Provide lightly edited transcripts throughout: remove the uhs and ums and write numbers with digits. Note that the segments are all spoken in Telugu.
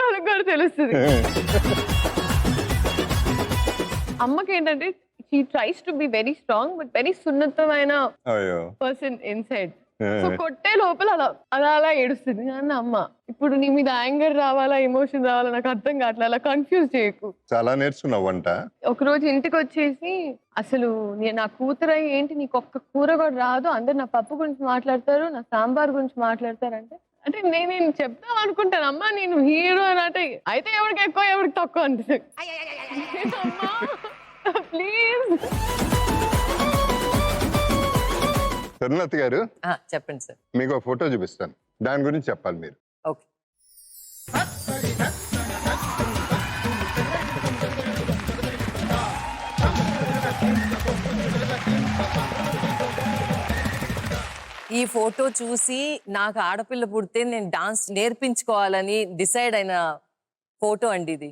వాళ్ళకి కూడా తెలుస్తుంది. అమ్మకి ఏంటంటే she tries to be very strong but very సున్నితమైన పర్సన్ ఇన్సైడ్. సో కొట్టే లోపల అలా ఏడుస్తుంది. నాన్న అమ్మ ఇప్పుడు నీ మీద యాంగర్ రావాలా ఎమోషన్ రావాలా నాకు అర్థం కావట్లే, అలా కన్ఫ్యూజ్ చేయకు. చాలా నేర్చుకున్నావు వంట. ఒక రోజు ఇంటికి వచ్చేసి అసలు నా కూతురై ఏంటి నీకు ఒక్క కూర కూడా రాదు, అందరు నా పప్పు గురించి మాట్లాడతారు, నా సాంబార్ గురించి మాట్లాడతారు అంటే నేను చెప్తాం అనుకుంటాను అమ్మా నేను హీరో అని అయితే ఎవరికి ఎక్కువ ఎవరికి తక్కువ అంటే ప్లీజ్. సరుణలత గారు చెప్పండి సార్. మీకు ఒక ఫోటో చూపిస్తాను, దాని గురించి చెప్పాలి మీరు. ఓకే. ఈ ఫోటో చూసి నాకు ఆడపిల్ల పుడితే నేను డాన్స్ నేర్పించుకోవాలని డిసైడ్ అయిన ఫోటో అండి ఇది.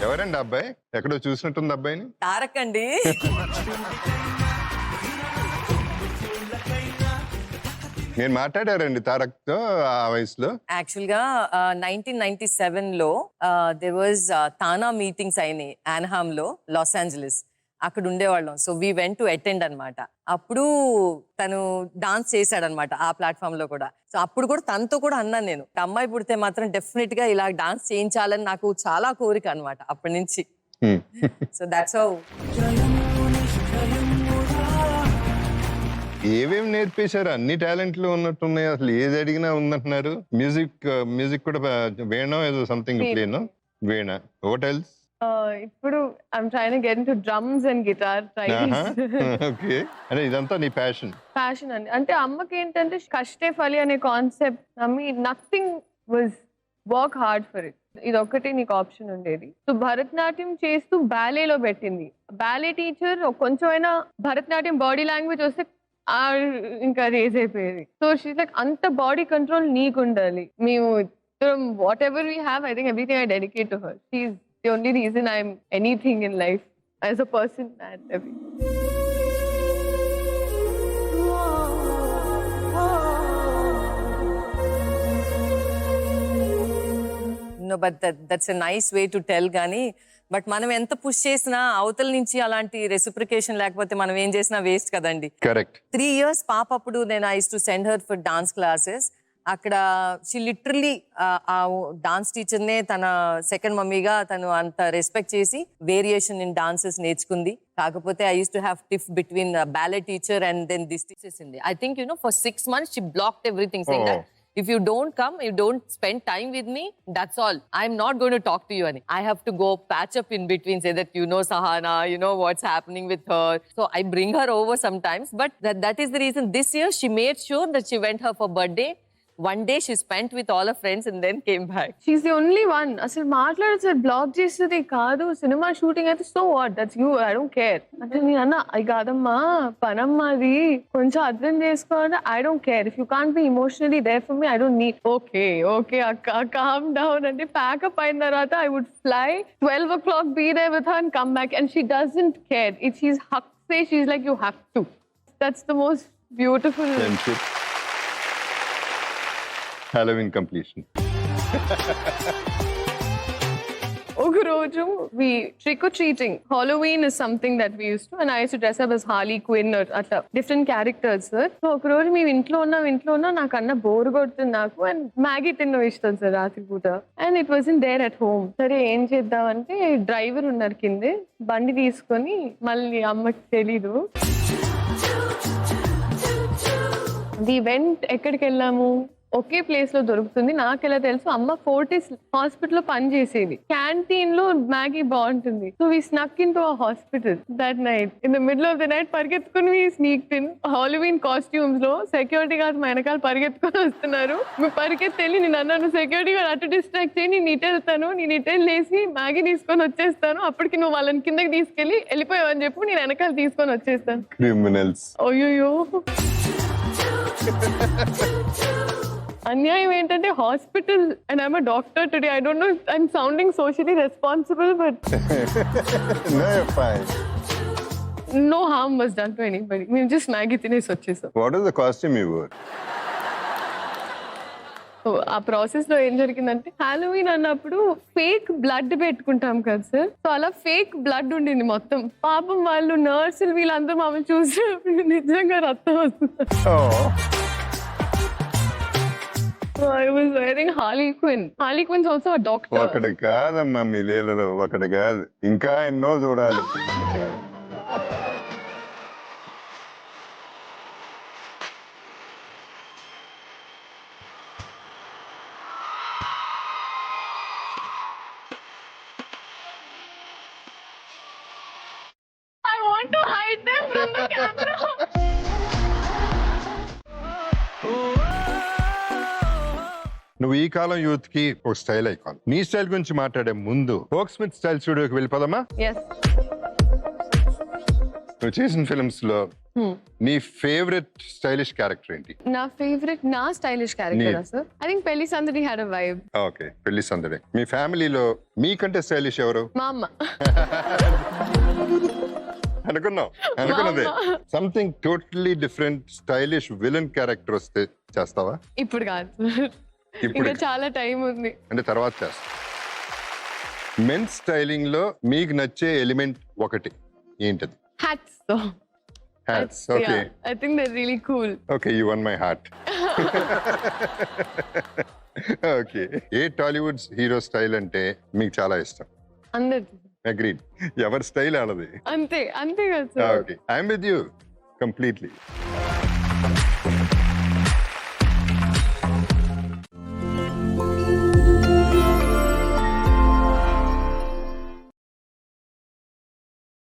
ఎవరండి అబ్బాయి? ఎక్కడో చూసినట్టుంది అబ్బాయిని. తారక్ అండి. నేను మాట్లాడారండి తారక్ తో ఆ వయసులో. యాక్చువల్ గా 1997 లో దేర్ వాజ్ తానా మీటింగ్స్ అయినాయి ఆన్హామ్ లో, లాస్ ఏంజలీస్. అక్కడ ఉండేవాళ్ళం. So we went to attend అనమాట. అప్పుడు తను డాన్స్ చేశాడనమాట ఆ ప్లాట్ఫామ్ లో కూడా. సో అప్పుడు కూడా తనతో కూడా అన్నాను నేను, అమ్మాయి పుడితే మాత్రం డెఫినెట్ గా ఇలా డాన్స్ చేయించాలని నాకు చాలా కోరిక అనమాట అప్పటి నుంచి. So that's how. ఏమేమి నేర్పేశారు? అన్ని టాలెంట్లు ఉన్నట్టున్నాయి, అసలు ఏది అడిగినా ఉందంటున్నారు. మ్యూజిక్ కూడా వేణం ఏదో సంథింగ్ ప్లేను వేణ. What else? ఇప్పుడు I'm trying to get into drums and guitar. Okay. అంటే ఇదంతా నీ ప్యాషన్ అండి. అంటే అమ్మకి ఏంటంటే కష్టే ఫలి అనే కాన్సెప్ట్ నమ్మి nothing was work hard for it. ఇది ఒక్కటి నీకు ఆప్షన్ ఉండేది. సో భరతనాట్యం చేస్తూ బ్యాలేలో పెట్టింది. బ్యాలే టీచర్ కొంచెమైనా భరతనాట్యం బాడీ లాంగ్వేజ్ వస్తే ఇంకా రేజ్ అయిపోయేది. సో షీస్ లైక్ అంత బాడీ కంట్రోల్ నీకు ఉండాలి. మేము whatever we have I think everything I dedicate to her. She's the only reason I'm anything in life as a person and everything. No, but that's a nice way to tell గానీ బట్ మనం ఎంత పుష్ చేసినా అవతల నుంచి అలాంటి రెసిప్రికేషన్ లేకపోతే మనం ఏం చేసినా వేస్ట్ కదండి. కరెక్ట్. 3 years పాప అప్పుడు నేను I used to send her for dance classes. అక్కడ షీ లిటరలీ ఆ డాన్స్ టీచర్నే తన సెకండ్ మమ్మీగా తను అంత రెస్పెక్ట్ చేసి వేరియేషన్ ఇన్ డాన్సెస్ నేర్చుకుంది. కాకపోతే I used to have tiff between ballet teacher and then this teachers in the. I think for 6 months she blocked everything saying that if you don't come, you don't spend time with me, that's all. I'm not going to talk to you. I have to go patch up in between, say that Sahana, what's happening with her. So I bring her over sometimes, but that is the reason this year she made sure that she went her for birthday. One day she spent with all her friends and then came back. She's the only one. అసలు మాట్లాడదు సార్, బ్లాక్ చేస్తుంది కాదు. సినిమా షూటింగ్ అయితే so what, that's you, I don't care అంటే నేను అన్న అది కాదమ్మా పనమ్మా, అది కొంచెం అర్థం చేసుకోవాలంటే I don't care. If you can't be emotionally there for me I don't need. Okay అక్క కామ్ డౌన్ అంటే ప్యాకప్ అయిన తర్వాత I would fly 12 o'clock be there with her and come back and she doesn't care. If she's say she's like you have to. That's the most beautiful friendship. Halloween completion. ఒక రోజు we trick or treating. Halloween is something that we used to and I used to dress up as Harley Quinn or అట్లా different characters sir. సో ఒక రోజు మేము ఇంట్లో ఉన్నా నాకు అన్న బోర్ కొడుతుంది నాకు అండ్ మ్యాగీ తిన్న ఇష్టం సార్ రాత్రి పూట and it was in there at home. సరే ఏం చేద్దామంటే డ్రైవర్ ఉన్నారు కిందే, బండి తీసుకొని మళ్ళీ అమ్మకి తెలీదు వి వెంట్. ఎక్కడికి వెళ్ళాము? ఒకే ప్లేస్ లో దొరుకుతుంది. నాకు ఎలా తెలుసు, అమ్మ ఫోర్టిస్ హాస్పిటల్ పని చేసేది, క్యాంటీన్ లో మ్యాగీ బాగుంటుంది. సో వి స్నక్ ఇన్ టు ఆ hospital that night. In the middle of the night పరిగెత్తుకుని వి స్నీక్డ్ ఇన్. హాలోవీన్ కాస్ట్యూమ్స్ లో సెక్యూరిటీ గార్డ్ మా వెనకాల పరిగెత్తుకొని వస్తున్నారు. మేము పరిగెత్తి వెళ్ళి నేను అన్నాను సెక్యూరిటీ గార్డ్ అటు డిస్ట్రాక్ట్ చేయి, నేను ఇటు వెళ్తాను, నేను ఇటు వెళ్ళేసి మ్యాగీ తీసుకొని వచ్చేస్తాను, అప్పటికి నువ్వు వాళ్ళని కిందకి తీసుకెళ్ళి వెళ్ళిపోయావు అని చెప్పి నేను వెనకాల తీసుకొని వచ్చేస్తాను. క్రిమినల్స్. అయ్యో అన్యాయం ఏంటంటే hospital and I'm a doctor today. I don't know I'm sounding socially responsible but no harm was done to anybody. మేము జస్ట్ మ్యాగీ తినేసి వచ్చేసాం. What is the costume you wore? So ఆ ప్రాసెస్ లో ఏం జరిగిందంటే హాలోవీన్ అన్నప్పుడు ఫేక్ బ్లడ్ పెట్టుకుంటాం కదా సార్. సో అలా ఫేక్ బ్లడ్ ఉండింది మొత్తం. పాపం వాళ్ళు నర్సులు వీళ్ళందరూ మమ్మల్ని చూసినప్పుడు నిజంగా రక్తం వస్తుంది. So I was wearing Harley Quinn. Harley Quinn's also a doctor. ఒకటి కాదమ్మా మీ లీలలో, ఒకటి కాదు, ఇంకా ఎన్నో చూడాలి. I want to hide them from the camera. నువ్వు ఈ కాలం యూత్ కి ఒక స్టైల్ ఐకాన్. నీ స్టైల్ గురించి మాట్లాడే ముందు ఫోక్ స్మిత్ స్టైల్ స్టూడియోకి వెళ్ళిపోదామా? Yes. నువ్వు చేసిన ఫిల్మ్స్ లో నీ ఫేవరెట్ స్టైలిష్ క్యారెక్టర్ ఏంటి? నా ఫేవరెట్ నా stylish character Nee. Sir. I think పెళ్లి సందడి హ్యాడ్ అ వైబ్. ఓకే, పెళ్లి సందడి. మీ ఫ్యామిలీలో మీకంటే స్టైలిష్ ఎవరు? మా అమ్మ. అనుకున్నదే. Something totally different stylish villain character వస్తే చేస్తావా? ఇప్పుడు కాదు, ఇప్పుడు ఇంకా చాలా టైం ఉంది. అంటే తర్వాత చేస్తా. మెన్స్ స్టైలింగ్ లో మీకు నచ్చే ఎలిమెంట్ ఒకటి ఏంటది? Hats. Hats. Okay, I think they really cool. Okay, you one my heart. Okay, A Tollywood hero style అంటే మీకు చాలా ఇష్టం? అందరిది అగ్రీడ్. ఎవరి స్టైల్ ఆడది. అంతే అంతే కదా sir. Okay, I'm with you completely.